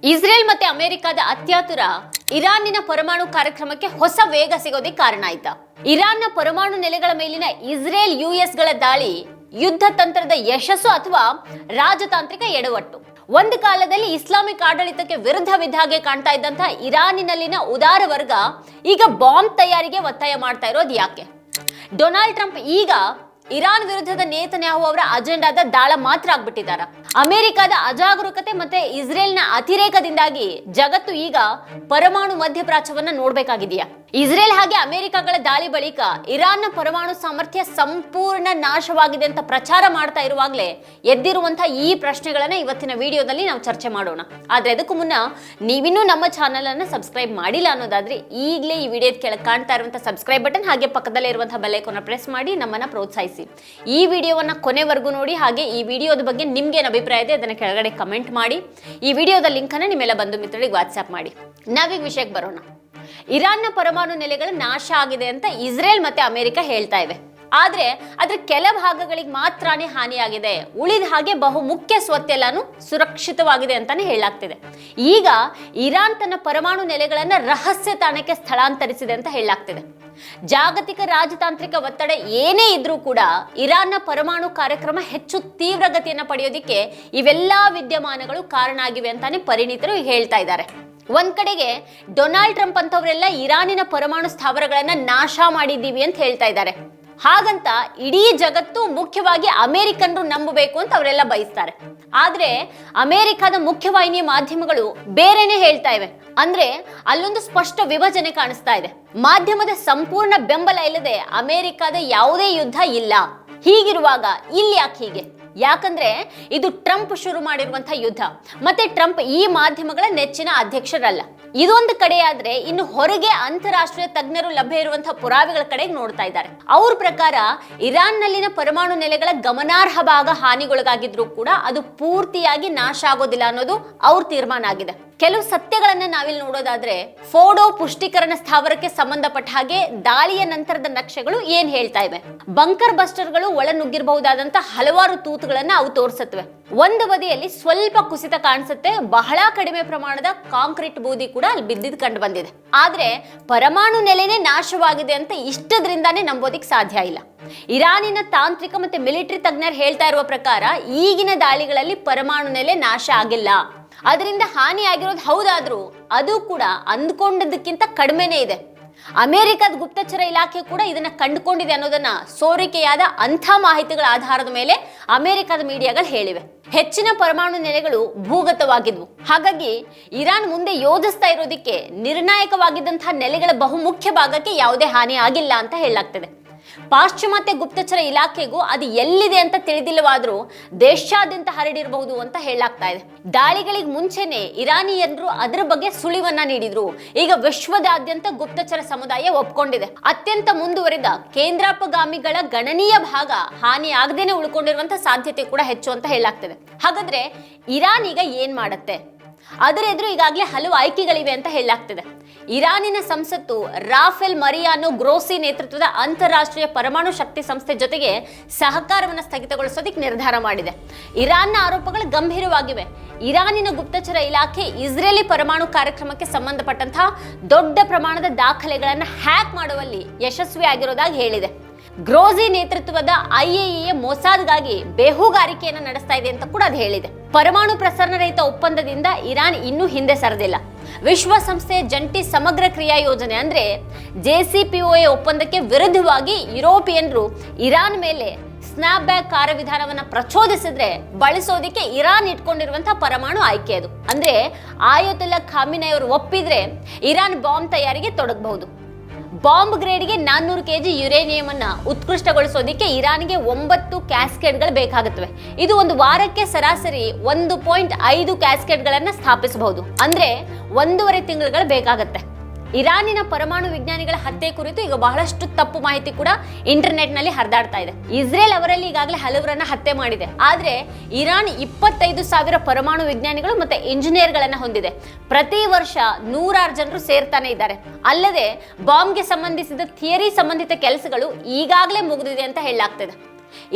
Israel ಮತ್ತೆ ಅಮೆರಿಕದ ಅತ್ಯಾತುರ ಇರಾನಿನ ಪರಮಾಣು ಕಾರ್ಯಕ್ರಮಕ್ಕೆ ಹೊಸ ವೇಗ ಸಿಗೋದಕ್ಕೆ ಕಾರಣ ಆಯ್ತಾ? ಇರಾನ್ನ ಪರಮಾಣು ನೆಲೆಗಳ ಮೇಲಿನ ಇಸ್ರೇಲ್ ಯುಎಸ್ಗಳ ದಾಳಿ ಯುದ್ಧ ತಂತ್ರದ ಯಶಸ್ಸು ಅಥವಾ ರಾಜತಾಂತ್ರಿಕ ಎಡವಟ್ಟು? ಒಂದು ಕಾಲದಲ್ಲಿ ಇಸ್ಲಾಮಿಕ್ ಆಡಳಿತಕ್ಕೆ ವಿರುದ್ಧವಿದ್ದ ಹಾಗೆ ಕಾಣ್ತಾ ಇದ್ದಂತ ಇರಾನಿನಲ್ಲಿನ ಉದಾರ ವರ್ಗ ಈಗ ಬಾಂಬ್ ತಯಾರಿಗೆ ಒತ್ತಾಯ ಮಾಡ್ತಾ ಇರೋದು ಯಾಕೆ? ಡೊನಾಲ್ಡ್ ಟ್ರಂಪ್ ಈಗ ಇರಾನ್ ವಿರುದ್ಧದ ನೇತನ್ಯಾಹು ಅವರ ಅಜೆಂಡಾದ ದಾಳ ಮಾತ್ರ ಆಗ್ಬಿಟ್ಟಿದ್ದಾರೆ. ಅಮೆರಿಕದ ಅಜಾಗರೂಕತೆ ಮತ್ತೆ ಇಸ್ರೇಲ್ನ ಅತಿರೇಕದಿಂದಾಗಿ ಜಗತ್ತು ಈಗ ಪರಮಾಣು ಮಧ್ಯಪ್ರಾಚ್ಯವನ್ನ ನೋಡ್ಬೇಕಾಗಿದೆಯಾ? ಇಸ್ರೇಲ್ ಹಾಗೆ ಅಮೆರಿಕಗಳ ದಾಳಿ ಬಳಿಕ ಇರಾನ್ನ ಪರಮಾಣು ಸಾಮರ್ಥ್ಯ ಸಂಪೂರ್ಣ ನಾಶವಾಗಿದೆ ಅಂತ ಪ್ರಚಾರ ಮಾಡ್ತಾ ಇರುವಾಗಲೇ ಎದ್ದಿರುವಂತಹ ಈ ಪ್ರಶ್ನೆಗಳನ್ನ ಇವತ್ತಿನ ವಿಡಿಯೋದಲ್ಲಿ ನಾವು ಚರ್ಚೆ ಮಾಡೋಣ. ಆದ್ರೆ ಅದಕ್ಕೂ ಮುನ್ನ ನೀವಿನ್ನೂ ನಮ್ಮ ಚಾನೆಲ್ ಅನ್ನ ಸಬ್ಸ್ಕ್ರೈಬ್ ಮಾಡಿಲ್ಲ ಅನ್ನೋದಾದ್ರೆ ಈಗಲೇ ಈ ವಿಡಿಯೋದ ಕೆಳಗೆ ಕಾಣ್ತಾ ಇರುವಂತಹ ಸಬ್ಸ್ಕ್ರೈಬ್ ಬಟನ್ ಹಾಗೆ ಪಕ್ಕದಲ್ಲೇ ಇರುವಂತಹ ಬೆಲ್ ಐಕಾನ್ ಪ್ರೆಸ್ ಮಾಡಿ ನಮ್ಮನ್ನ ಪ್ರೋತ್ಸಾಹಿಸಿ. ಈ ವಿಡಿಯೋವನ್ನ ಕೊನೆವರೆಗೂ ನೋಡಿ. ಹಾಗೆ ಈ ವಿಡಿಯೋದ ಬಗ್ಗೆ ನಿಮ್ಗೆ ಏನು ಅಭಿಪ್ರಾಯ ಇದೆ ಅದನ್ನ ಕೆಳಗಡೆ ಕಮೆಂಟ್ ಮಾಡಿ. ಈ ವಿಡಿಯೋದ ಲಿಂಕ್ ಅನ್ನ ನಿಮ್ಮೆಲ್ಲ ಬಂಧು ಮಿತ್ರರಿಗೆ ವಾಟ್ಸ್ಆಪ್ ಮಾಡಿ. ನಾವೀಗ ವಿಷಯಕ್ಕೆ ಬರೋಣ. ಇರಾನ್ನ ಪರಮಾಣು ನೆಲೆಗಳು ನಾಶ ಆಗಿದೆ ಅಂತ ಇಸ್ರೇಲ್ ಮತ್ತೆ ಅಮೆರಿಕ ಹೇಳ್ತಾ ಇವೆ. ಆದ್ರೆ ಅದ್ರ ಕೆಲ ಭಾಗಗಳಿಗೆ ಮಾತ್ರನೇ ಹಾನಿಯಾಗಿದೆ, ಉಳಿದ ಹಾಗೆ ಬಹು ಮುಖ್ಯ ಸ್ವತ್ತೆಲ್ಲಾನು ಸುರಕ್ಷಿತವಾಗಿದೆ ಅಂತಾನೆ ಹೇಳಲಾಗ್ತಿದೆ. ಈಗ ಇರಾನ್ ತನ್ನ ಪರಮಾಣು ನೆಲೆಗಳನ್ನ ರಹಸ್ಯ ತಾಣಕ್ಕೆ ಸ್ಥಳಾಂತರಿಸಿದೆ ಅಂತ ಹೇಳಲಾಗ್ತಿದೆ. ಜಾಗತಿಕ ರಾಜತಾಂತ್ರಿಕ ಒತ್ತಡ ಏನೇ ಇದ್ರೂ ಕೂಡ ಇರಾನ್ನ ಪರಮಾಣು ಕಾರ್ಯಕ್ರಮ ಹೆಚ್ಚು ತೀವ್ರಗತಿಯನ್ನ ಪಡೆಯೋದಿಕ್ಕೆ ಇವೆಲ್ಲಾ ವಿದ್ಯಮಾನಗಳು ಕಾರಣ ಆಗಿವೆ ಅಂತಾನೆ ಪರಿಣಿತರು ಹೇಳ್ತಾ ಇದ್ದಾರೆ. ಒಂದ್ ಕಡೆಗೆ ಡೊನಾಲ್ಡ್ ಟ್ರಂಪ್ ಅಂತವರೆಲ್ಲ ಇರಾನಿನ ಪರಮಾಣು ಸ್ಥಾವರಗಳನ್ನ ನಾಶ ಮಾಡಿದ್ದೀವಿ ಅಂತ ಹೇಳ್ತಾ ಇದ್ದಾರೆ. ಹಾಗಂತ ಇಡೀ ಜಗತ್ತು, ಮುಖ್ಯವಾಗಿ ಅಮೆರಿಕನ್ರು ನಂಬಬೇಕು ಅಂತ ಅವರೆಲ್ಲ ಬಯಸ್ತಾರೆ. ಆದ್ರೆ ಅಮೆರಿಕದ ಮುಖ್ಯವಾಹಿನಿಯ ಮಾಧ್ಯಮಗಳು ಬೇರೆನೆ ಹೇಳ್ತಾ ಇವೆ. ಅಂದ್ರೆ ಅಲ್ಲೊಂದು ಸ್ಪಷ್ಟ ವಿಭಜನೆ ಕಾಣಿಸ್ತಾ ಇದೆ. ಮಾಧ್ಯಮದ ಸಂಪೂರ್ಣ ಬೆಂಬಲ ಇಲ್ಲದೆ ಅಮೆರಿಕದ ಯಾವುದೇ ಯುದ್ಧ ಇಲ್ಲ. ಹೀಗಿರುವಾಗ ಇಲ್ಲಿ ಯಾಕೆ ಹೀಗೆ? ಯಾಕಂದ್ರೆ ಇದು ಟ್ರಂಪ್ ಶುರು ಮಾಡಿರುವಂತಹ ಯುದ್ಧ. ಮತ್ತೆ ಟ್ರಂಪ್ ಈ ಮಾಧ್ಯಮಗಳ ನೆಚ್ಚಿನ ಅಧ್ಯಕ್ಷರಲ್ಲ. ಇದೊಂದು ಕಡೆ ಆದ್ರೆ ಇನ್ನು ಹೊರಗೆ ಅಂತಾರಾಷ್ಟ್ರೀಯ ತಜ್ಞರು ಲಭ್ಯ ಇರುವಂತಹ ಪುರಾವೆಗಳ ಕಡೆಗೆ ನೋಡ್ತಾ ಇದ್ದಾರೆ. ಅವ್ರ ಪ್ರಕಾರ ಇರಾನ್ ನಲ್ಲಿನ ಪರಮಾಣು ನೆಲೆಗಳ ಗಮನಾರ್ಹ ಭಾಗ ಹಾನಿಗೊಳಗಾಗಿದ್ರು ಕೂಡ ಅದು ಪೂರ್ತಿಯಾಗಿ ನಾಶ ಆಗೋದಿಲ್ಲ ಅನ್ನೋದು ಅವ್ರ ತೀರ್ಮಾನ ಆಗಿದೆ. ಕೆಲವು ಸತ್ಯಗಳನ್ನ ನಾವಿಲ್ಲಿ ನೋಡೋದಾದ್ರೆ, ಫೋಡೋ ಪುಷ್ಟೀಕರಣ ಸ್ಥಾವರಕ್ಕೆ ಸಂಬಂಧಪಟ್ಟ ಹಾಗೆ ದಾಳಿಯ ನಂತರದ ನಕ್ಷೆಗಳು ಏನ್ ಹೇಳ್ತಾ ಇವೆ? ಬಂಕರ್ ಬಸ್ಟರ್ಗಳು ಒಳ ನುಗ್ಗಿರಬಹುದಾದಂತ ಹಲವಾರು ತೂತುಗಳನ್ನ ಅವು ತೋರಿಸುತ್ತವೆ. ಒಂದು ಬದಿಯಲ್ಲಿ ಸ್ವಲ್ಪ ಕುಸಿತ ಕಾಣಿಸುತ್ತೆ, ಬಹಳ ಕಡಿಮೆ ಪ್ರಮಾಣದ ಕಾಂಕ್ರೀಟ್ ಬೂದಿ ಕೂಡ ಅಲ್ಲಿ ಬಿದ್ದಿದ್ ಕಂಡು ಬಂದಿದೆ. ಆದ್ರೆ ಪರಮಾಣು ನೆಲೆನೇ ನಾಶವಾಗಿದೆ ಅಂತ ಇಷ್ಟದ್ರಿಂದಾನೇ ನಂಬೋದಿಕ್ ಸಾಧ್ಯ ಇಲ್ಲ. ಇರಾನಿನ ತಾಂತ್ರಿಕ ಮತ್ತೆ ಮಿಲಿಟರಿ ತಜ್ಞರು ಹೇಳ್ತಾ ಇರುವ ಪ್ರಕಾರ ಈಗಿನ ದಾಳಿಗಳಲ್ಲಿ ಪರಮಾಣು ನೆಲೆ ನಾಶ ಆಗಿಲ್ಲ. ಅದರಿಂದ ಹಾನಿ ಆಗಿರೋದು ಹೌದಾದ್ರೂ ಅದು ಕೂಡ ಅಂದ್ಕೊಂಡದಕ್ಕಿಂತ ಕಡಿಮೆನೇ ಇದೆ. ಅಮೆರಿಕದ ಗುಪ್ತಚರ ಇಲಾಖೆ ಕೂಡ ಇದನ್ನ ಕಂಡುಕೊಂಡಿದೆ ಅನ್ನೋದನ್ನ ಸೋರಿಕೆಯಾದ ಅಂಥ ಮಾಹಿತಿಗಳ ಆಧಾರದ ಮೇಲೆ ಅಮೆರಿಕದ ಮೀಡಿಯಾಗಳು ಹೇಳಿವೆ. ಹೆಚ್ಚಿನ ಪರಮಾಣು ನೆಲೆಗಳು ಭೂಗತವಾಗಿದ್ವು. ಹಾಗಾಗಿ ಇರಾನ್ ಮುಂದೆ ಯೋಧಿಸ್ತಾ ಇರೋದಕ್ಕೆ ನಿರ್ಣಾಯಕವಾಗಿದ್ದಂತಹ ನೆಲೆಗಳ ಬಹುಮುಖ್ಯ ಭಾಗಕ್ಕೆ ಯಾವುದೇ ಹಾನಿ ಆಗಿಲ್ಲ ಅಂತ ಹೇಳಲಾಗ್ತದೆ. ಪಾಶ್ಚಿಮಾತ್ಯ ಗುಪ್ತಚರ ಇಲಾಖೆಗೂ ಅದು ಎಲ್ಲಿದೆ ಅಂತ ತಿಳಿದಿಲ್ಲವಾದ್ರೂ ದೇಶಾದ್ಯಂತ ಹರಡಿರಬಹುದು ಅಂತ ಹೇಳಲಾಗ್ತಾ ಇದೆ. ದಾಳಿಗಳಿಗೆ ಮುಂಚೆನೆ ಇರಾನಿಯನ್ರು ಅದರ ಬಗ್ಗೆ ಸುಳಿವನ್ನ ನೀಡಿದ್ರು. ಈಗ ವಿಶ್ವದಾದ್ಯಂತ ಗುಪ್ತಚರ ಸಮುದಾಯ ಒಪ್ಕೊಂಡಿದೆ. ಅತ್ಯಂತ ಮುಂದುವರಿದ ಕೇಂದ್ರಾಪಗಾಮಿಗಳ ಗಣನೀಯ ಭಾಗ ಹಾನಿ ಆಗದೇನೆ ಉಳ್ಕೊಂಡಿರುವಂತ ಸಾಧ್ಯತೆ ಕೂಡ ಹೆಚ್ಚು ಅಂತ ಹೇಳಲಾಗ್ತದೆ. ಹಾಗಾದ್ರೆ ಇರಾನ್ ಈಗ ಏನ್ ಮಾಡತ್ತೆ? ಅದರ ಎದುರು ಈಗಾಗಲೇ ಹಲವು ಆಯ್ಕೆಗಳಿವೆ ಅಂತ ಹೇಳಲಾಗ್ತದೆ. ಇರಾನಿನ ಸಂಸತ್ತು ರಾಫೆಲ್ ಮರಿಯಾನೋ ಗ್ರೋಸಿ ನೇತೃತ್ವದ ಅಂತಾರಾಷ್ಟ್ರೀಯ ಪರಮಾಣು ಶಕ್ತಿ ಸಂಸ್ಥೆ ಜೊತೆಗೆ ಸಹಕಾರವನ್ನು ಸ್ಥಗಿತಗೊಳಿಸೋದಕ್ಕೆ ನಿರ್ಧಾರ ಮಾಡಿದೆ. ಇರಾನ್ನ ಆರೋಪಗಳು ಗಂಭೀರವಾಗಿವೆ. ಇರಾನಿನ ಗುಪ್ತಚರ ಇಲಾಖೆ ಇಸ್ರೇಲಿ ಪರಮಾಣು ಕಾರ್ಯಕ್ರಮಕ್ಕೆ ಸಂಬಂಧಪಟ್ಟಂತಹ ದೊಡ್ಡ ಪ್ರಮಾಣದ ದಾಖಲೆಗಳನ್ನು ಹ್ಯಾಕ್ ಮಾಡುವಲ್ಲಿ ಯಶಸ್ವಿಯಾಗಿರೋದಾಗಿ ಹೇಳಿದೆ. ಗ್ರೋಸಿ ನೇತೃತ್ವದ ಐಎಇಎ ಮೊಸಾದ್ಗಾಗಿ ಬೇಹುಗಾರಿಕೆಯನ್ನು ನಡೆಸ್ತಾ ಇದೆ ಅಂತ ಕೂಡ ಅದು ಹೇಳಿದೆ. ಪರಮಾಣು ಪ್ರಸರಣ ರಹಿತ ಒಪ್ಪಂದದಿಂದ ಇರಾನ್ ಇನ್ನೂ ಹಿಂದೆ ಸರಿದಿಲ್ಲ. ವಿಶ್ವಸಂಸ್ಥೆಯ ಜಂಟಿ ಸಮಗ್ರ ಕ್ರಿಯಾ ಯೋಜನೆ ಅಂದ್ರೆ JCPOA ಒಪ್ಪಂದಕ್ಕೆ ವಿರುದ್ಧವಾಗಿ ಯುರೋಪಿಯನ್ರು ಇರಾನ್ ಮೇಲೆ ಸ್ನ್ಯಾಪ್ ಬ್ಯಾಕ್ ಕಾರ್ಯವಿಧಾನವನ್ನ ಪ್ರಚೋದಿಸಿದ್ರೆ ಬಳಸೋದಿಕ್ಕೆ ಇರಾನ್ ಇಟ್ಕೊಂಡಿರುವಂತಹ ಪರಮಾಣು ಆಯ್ಕೆ ಅದು. ಅಂದ್ರೆ ಆಯತುಲ್ಲಾ ಖಾಮಿನಿ ಅವರು ಒಪ್ಪಿದ್ರೆ ಇರಾನ್ ಬಾಂಬ್ ತಯಾರಿಗೆ ತೊಡಗಬಹುದು. ಬಾಂಬ್ ಗ್ರೇಡ್ಗೆ 400 kg ಯುರೇನಿಯಂ ಅನ್ನ ಉತ್ಕೃಷ್ಟಗೊಳಿಸೋದಿಕ್ಕೆ ಇರಾನ್ಗೆ 9 ಕ್ಯಾಸ್ಕೇಡ್ಗಳು ಬೇಕಾಗುತ್ತವೆ. ಇದು ಒಂದು ವಾರಕ್ಕೆ ಸರಾಸರಿ 1.5 ಕ್ಯಾಸ್ಕೇಡ್ಗಳನ್ನ ಸ್ಥಾಪಿಸಬಹುದು. ಅಂದ್ರೆ 1.5 ತಿಂಗಳುಗಳು ಬೇಕಾಗತ್ತೆ. ಇರಾನಿನ ಪರಮಾಣು ವಿಜ್ಞಾನಿಗಳ ಹತ್ಯೆ ಕುರಿತು ಈಗ ಬಹಳಷ್ಟು ತಪ್ಪು ಮಾಹಿತಿ ಕೂಡ ಇಂಟರ್ನೆಟ್ ನಲ್ಲಿ ಹರಿದಾಡ್ತಾ ಇದೆ. ಇಸ್ರೇಲ್ ಅವರಲ್ಲಿ ಈಗಾಗಲೇ ಹಲವರನ್ನ ಹತ್ಯೆ ಮಾಡಿದೆ. ಆದ್ರೆ ಇರಾನ್ 25,000 ಪರಮಾಣು ವಿಜ್ಞಾನಿಗಳು ಮತ್ತೆ ಇಂಜಿನಿಯರ್ಗಳನ್ನ ಹೊಂದಿದೆ. ಪ್ರತಿ ವರ್ಷ 100 ಜನರು ಸೇರ್ತಾನೆ ಇದ್ದಾರೆ. ಅಲ್ಲದೆ ಬಾಂಬ್ಗೆ ಸಂಬಂಧಿಸಿದ ಥಿಯರಿ ಸಂಬಂಧಿತ ಕೆಲಸಗಳು ಈಗಾಗಲೇ ಮುಗಿದಿದೆ ಅಂತ ಹೇಳಲಾಗ್ತದೆ.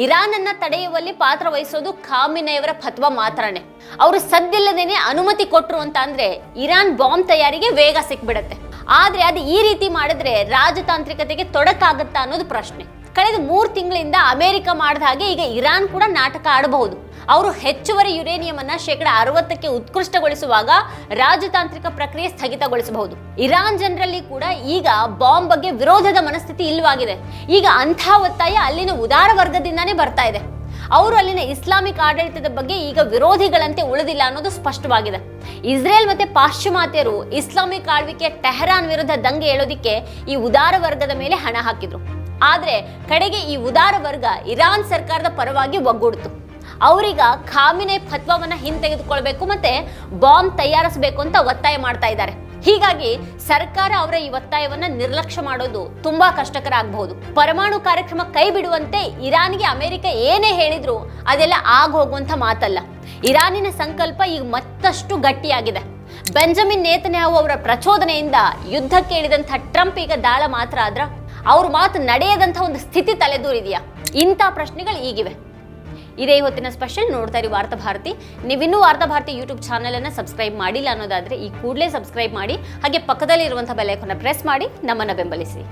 ಇರಾನ್ ಅನ್ನ ತಡೆಯುವಲ್ಲಿ ಪಾತ್ರ ವಹಿಸೋದು ಖಾಮಿನೆಯವರ ಫತ್ವಾ ಮಾತ್ರನೇ. ಅವರು ಸದ್ದಿಲ್ಲದೇನೆ ಅನುಮತಿ ಕೊಟ್ರು ಅಂತ ಅಂದ್ರೆ ಇರಾನ್ ಬಾಂಬ್ ತಯಾರಿಗೆ ವೇಗ ಸಿಕ್ಬಿಡತ್ತೆ. ಆದ್ರೆ ಅದು ಈ ರೀತಿ ಮಾಡಿದ್ರೆ ರಾಜತಾಂತ್ರಿಕತೆಗೆ ತೊಡಕಾಗತ್ತಾ ಅನ್ನೋದು ಪ್ರಶ್ನೆ. ಕಳೆದ 3 ತಿಂಗಳಿಂದ ಅಮೆರಿಕ ಮಾಡಿದ ಹಾಗೆ ಈಗ ಇರಾನ್ ಕೂಡ ನಾಟಕ ಆಡಬಹುದು. ಅವರು ಹೆಚ್ಚುವರಿ ಯುರೇನಿಯಂ ಅನ್ನ 60% ಉತ್ಕೃಷ್ಟಗೊಳಿಸುವಾಗ ರಾಜತಾಂತ್ರಿಕ ಪ್ರಕ್ರಿಯೆ ಸ್ಥಗಿತಗೊಳಿಸಬಹುದು. ಇರಾನ್ ಜನರಲ್ಲಿ ಕೂಡ ಈಗ ಬಾಂಬ್ ಬಗ್ಗೆ ವಿರೋಧದ ಮನಸ್ಥಿತಿ ಇಲ್ಲವಾಗಿದೆ. ಈಗ ಅಂಥ ಒತ್ತಾಯ ಅಲ್ಲಿನ ಉದಾರ ವರ್ಗದಿಂದಾನೇ ಬರ್ತಾ ಇದೆ. ಅವರು ಅಲ್ಲಿನ ಇಸ್ಲಾಮಿಕ್ ಆಡಳಿತದ ಬಗ್ಗೆ ಈಗ ವಿರೋಧಿಗಳಂತೆ ಉಳಿದಿಲ್ಲ ಅನ್ನೋದು ಸ್ಪಷ್ಟವಾಗಿದೆ. ಇಸ್ರೇಲ್ ಮತ್ತೆ ಪಾಶ್ಚಿಮಾತ್ಯರು ಇಸ್ಲಾಮಿಕ್ ಆಳ್ವಿಕೆ ಟೆಹರಾನ್ ವಿರುದ್ಧ ದಂಗೆ ಏಳೋದಿಕ್ಕೆ ಈ ಉದಾರ ವರ್ಗದ ಮೇಲೆ ಹಣ ಹಾಕಿದ್ರು. ಆದ್ರೆ ಕಡೆಗೆ ಈ ಉದಾರ ವರ್ಗ ಇರಾನ್ ಸರ್ಕಾರದ ಪರವಾಗಿ ಒಗ್ಗೂಡ್ತು. ಅವರೀಗ ಖಾಮಿನೆ ಫತ್ವಾವನ್ನ ಹಿಂತೆಗೆದುಕೊಳ್ಬೇಕು ಮತ್ತೆ ಬಾಂಬ್ ತಯಾರಿಸಬೇಕು ಅಂತ ಒತ್ತಾಯ ಮಾಡ್ತಾ ಇದ್ದಾರೆ. ಹೀಗಾಗಿ ಸರ್ಕಾರ ಅವರ ಈ ಒತ್ತಾಯವನ್ನ ನಿರ್ಲಕ್ಷ್ಯ ಮಾಡೋದು ತುಂಬಾ ಕಷ್ಟಕರ ಆಗಬಹುದು. ಪರಮಾಣು ಕಾರ್ಯಕ್ರಮ ಕೈ ಬಿಡುವಂತೆ ಇರಾನ್ಗೆ ಅಮೆರಿಕ ಏನೇ ಹೇಳಿದ್ರು ಅದೆಲ್ಲ ಹೋಗುವಂತ ಮಾತಲ್ಲ. ಇರಾನಿನ ಸಂಕಲ್ಪ ಈಗ ಮತ್ತಷ್ಟು ಗಟ್ಟಿಯಾಗಿದೆ. ಬೆಂಜಮಿನ್ ನೇತನ್ಯಾಹು ಅವರ ಪ್ರಚೋದನೆಯಿಂದ ಯುದ್ಧಕ್ಕೆ ಇಳಿದಂಥ ಟ್ರಂಪ್ ಈಗ ದಾಳ ಮಾತ್ರ ಆದ್ರ ಅವ್ರ ಮಾತು ನಡೆಯದಂಥ ಒಂದು ಸ್ಥಿತಿ ತಲೆದೂರಿದೆಯಾ? ಇಂಥ ಪ್ರಶ್ನೆಗಳು ಈಗಿವೆ. ಇದೇ ಇವತ್ತಿನ ಸ್ಪೆಷಲ್. ನೋಡ್ತಾ ಇರಿ ವಾರ್ತಾಭಾರತಿ. ನೀವಿನ್ನೂ ವಾರ್ತಾಭಾರತಿ ಯೂಟ್ಯೂಬ್ ಚಾನಲ್ ಅನ್ನ ಸಬ್ಸ್ಕ್ರೈಬ್ ಮಾಡಿಲ್ಲ ಅನ್ನೋದಾದ್ರೆ ಈ ಕೂಡಲೇ ಸಬ್ಸ್ಕ್ರೈಬ್ ಮಾಡಿ, ಹಾಗೆ ಪಕ್ಕದಲ್ಲಿ ಇರುವಂತಹ ಬೆಲ್ ಐಕಾನ್ ಪ್ರೆಸ್ ಮಾಡಿ ನಮ್ಮನ್ನ ಬೆಂಬಲಿಸಿ.